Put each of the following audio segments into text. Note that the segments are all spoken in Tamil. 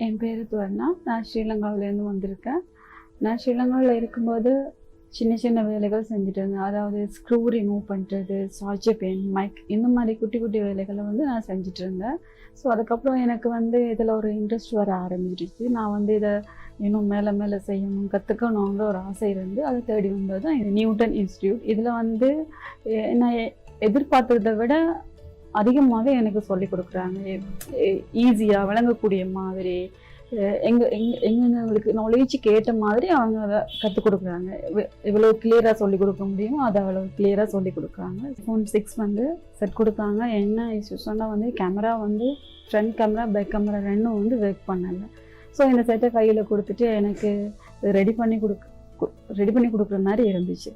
என் பேர் துவர்ணா. நான் ஸ்ரீலங்காவிலேருந்து வந்திருக்கேன். நான் ஸ்ரீலங்காவில் இருக்கும்போது சின்ன சின்ன வேலைகள் செஞ்சுட்டு இருந்தேன். அதாவது ஸ்க்ரூ ரிமூவ் பண்ணுறது, சார்ஜ் பெயின், மைக், இந்த மாதிரி குட்டி குட்டி வேலைகளை நான் செஞ்சுட்டு இருந்தேன். ஸோ அதுக்கப்புறம் எனக்கு இதில் ஒரு இன்ட்ரெஸ்ட் வர ஆரம்பிச்சிருச்சு. நான் இதை இன்னும் மேலே மேலே செய்யணும், கற்றுக்கணுங்கிற ஒரு ஆசை இருந்து அதை தேடி வந்தது தான் இது நியூட்டன் இன்ஸ்டியூட். இதில் நான் எதிர்பார்த்ததை விட அதிகமாகவே எனக்கு சொல்லிக் கொடுக்குறாங்க. ஈஸியாக விளங்கக்கூடிய மாதிரி, எங்களுக்கு நாலேஜுக்கு ஏற்ற மாதிரி அவங்க அதை கற்றுக் கொடுக்குறாங்க. எவ்வளோ கிளியராக சொல்லிக் கொடுக்க முடியுமோ அதை அவ்வளோ கிளியராக சொல்லிக் கொடுக்குறாங்க. iPhone 6 செட் கொடுத்தாங்க. என்ன இஷ்யூஸ்னால் camera front camera, back camera ரெண்டும் ஒர்க் பண்ணலை. ஸோ இந்த செட்டை கையில் கொடுத்துட்டு எனக்கு ரெடி பண்ணி கொடுக்குற மாதிரி இருந்துச்சு.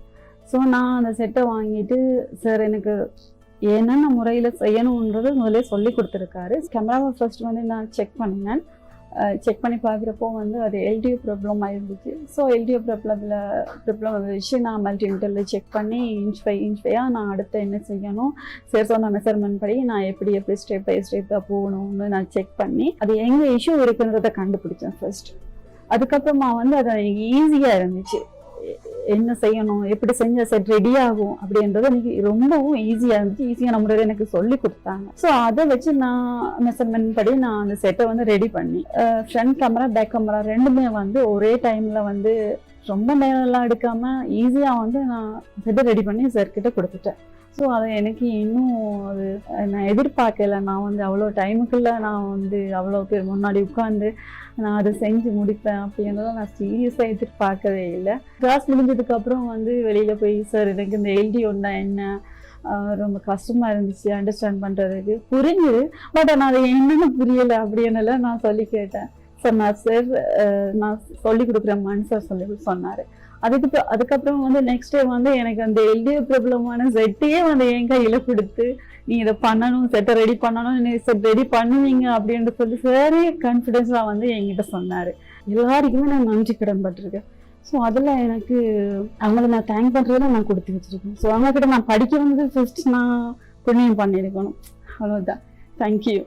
ஸோ நான் அந்த செட்டை வாங்கிட்டு, சார் எனக்கு என்னென்ன முறையில் செய்யணுன்றது முதலே சொல்லி கொடுத்துருக்காரு. கேமராவை ஃபர்ஸ்ட் நான் செக் பண்ணினேன். செக் பண்ணி பார்க்குறப்போ அது எல்டிஓ ப்ராப்ளமாக இருந்துச்சு. ஸோ எல்டிஓ ப்ராப்ளம் வச்சு நான் மல்டிமீட்டரில் செக் பண்ணி இன்ச் பை நான் அடுத்து என்ன செய்யணும், சரி சொன்ன மெஷர்மெண்ட் படி நான் எப்படி ஸ்டெப் பை ஸ்டெப்பாக போகணும்னு நான் செக் பண்ணி அது எங்கே இஷ்யூ இருக்குன்றதை கண்டுபிடிச்சேன் ஃபர்ஸ்ட். அதுக்கப்புறமா அது ஈஸியாக இருந்துச்சு. என்ன செய்யணும், எப்படி செஞ்ச செட் ரெடி ஆகும் அப்படின்றது எனக்கு ரொம்பவும் ஈஸியாக இருந்துச்சு. ஈஸியான முறையில் எனக்கு சொல்லி கொடுத்தாங்க. ஸோ அதை வச்சு நான் மெஷர்மெண்ட் படி நான் அந்த செட்டை ரெடி பண்ணி, ஃப்ரண்ட் கேமரா பேக் கேமரா ரெண்டுமே ஒரே டைமில் ரொம்ப நேரம்லாம் எடுக்காமல் ஈஸியாக நான் செட்டை ரெடி பண்ணி சார்கிட்ட கொடுத்துட்டேன். ஸோ அதை எனக்கு இன்னும் நான் எதிர்பார்க்கல. நான் அவ்வளோ டைமுக்குள்ளே நான் அவ்வளோ பேர் முன்னாடி உட்காந்து நான் அதை செஞ்சு முடிப்பேன் அப்படின்றத நான் சீரியஸாக எதிர்பார்க்கவே இல்லை. கிளாஸ் முடிஞ்சதுக்கப்புறம் வெளியில் போய், சார் எனக்கு இந்த எல்டிஓன்னா என்ன, ரொம்ப கஷ்டமாக இருந்துச்சு அண்டர்ஸ்டாண்ட் பண்ணுறதுக்கு, புரிஞ்சுது, பட் நான் அதை என்னென்னு புரியலை அப்படின்னால நான் சொல்லி கேட்டேன். சொன்னார் சார், நான் சொல்லி கொடுக்குறேன் சார் சொல்லி சொன்னார். அதுக்கப்புறம் நெக்ஸ்ட் டே எனக்கு அந்த எல்டிஓ ப்ராப்ளமான செட்டையே என் கையில் கொடுத்து, நீ இதை பண்ணணும், செட்டை ரெடி பண்ணணும், நீ செட் ரெடி பண்ணுவீங்க அப்படின்னு சொல்லி சாரே கான்ஃபிடென்ஸாக என்கிட்ட சொன்னார். எல்லாருக்குமே நான் நன்றி கடன் பட்டிருக்கேன். ஸோ அதில் எனக்கு அவங்கள நான் தேங்க் பண்ணுறதுல நான் கொடுத்து வச்சுருக்கேன். ஸோ அவங்கக்கிட்ட நான் படிக்க ஃபர்ஸ்ட் நான் புண்ணியம் பண்ணியிருக்கணும். அவ்வளோதான். தேங்க்யூ.